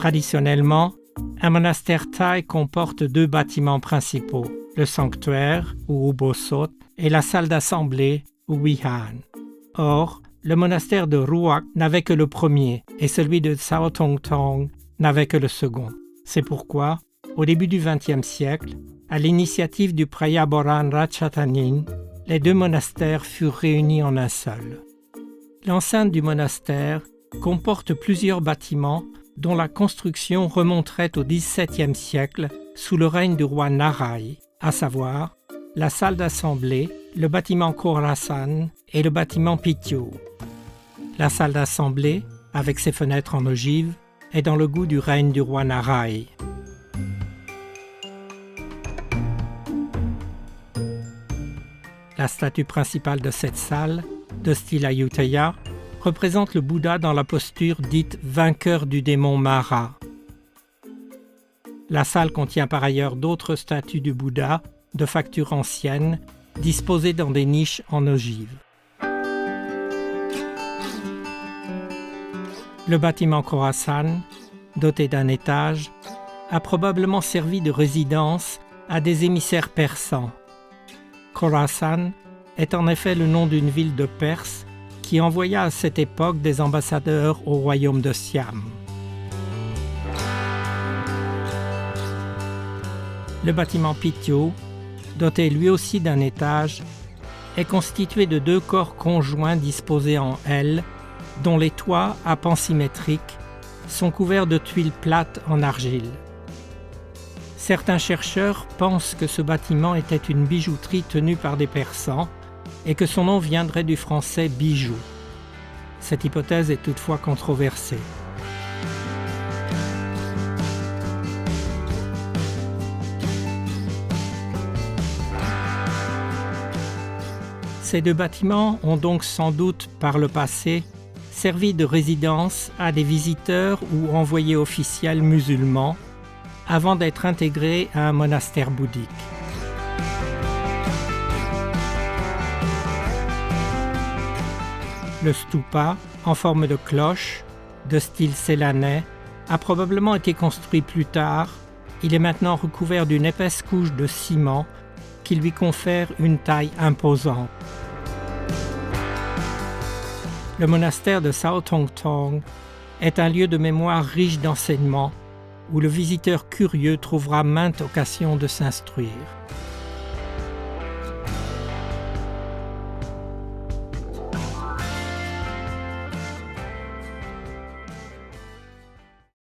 Traditionnellement, un monastère thaï comporte 2 bâtiments principaux, le sanctuaire, ou ubosot, et la salle d'assemblée, ou wihan. Or, le monastère de Ruak n'avait que le premier, et celui de Sao Tong Tong n'avait que le second. C'est pourquoi, au début du XXe siècle, à l'initiative du Prayaboran Ratchathani, les 2 monastères furent réunis en un seul. L'enceinte du monastère comporte plusieurs bâtiments dont la construction remonterait au XVIIe siècle sous le règne du roi Narai, à savoir la salle d'assemblée, le bâtiment Khorasan et le bâtiment Pityu. La salle d'assemblée, avec ses fenêtres en ogive, est dans le goût du règne du roi Narai. La statue principale de cette salle, de style Ayutthaya, représente le Bouddha dans la posture dite vainqueur du démon Mara. La salle contient par ailleurs d'autres statues du Bouddha de facture ancienne, disposées dans des niches en ogive. Le bâtiment Khorasan, doté d'un étage, a probablement servi de résidence à des émissaires persans. Khorasan est en effet le nom d'une ville de Perse qui envoya à cette époque des ambassadeurs au royaume de Siam. Le bâtiment Pityu, doté lui aussi d'un étage, est constitué de 2 corps conjoints disposés en L, dont les toits, à pans symétriques, sont couverts de tuiles plates en argile. Certains chercheurs pensent que ce bâtiment était une bijouterie tenue par des Persans et que son nom viendrait du français bijou. Cette hypothèse est toutefois controversée. Ces 2 bâtiments ont donc sans doute, par le passé, servi de résidence à des visiteurs ou envoyés officiels musulmans avant d'être intégrés à un monastère bouddhique. Le stupa, en forme de cloche, de style célanais, a probablement été construit plus tard. Il est maintenant recouvert d'une épaisse couche de ciment qui lui confère une taille imposante. Le monastère de Sao Tong Tong est un lieu de mémoire riche d'enseignements où le visiteur curieux trouvera maintes occasions de s'instruire.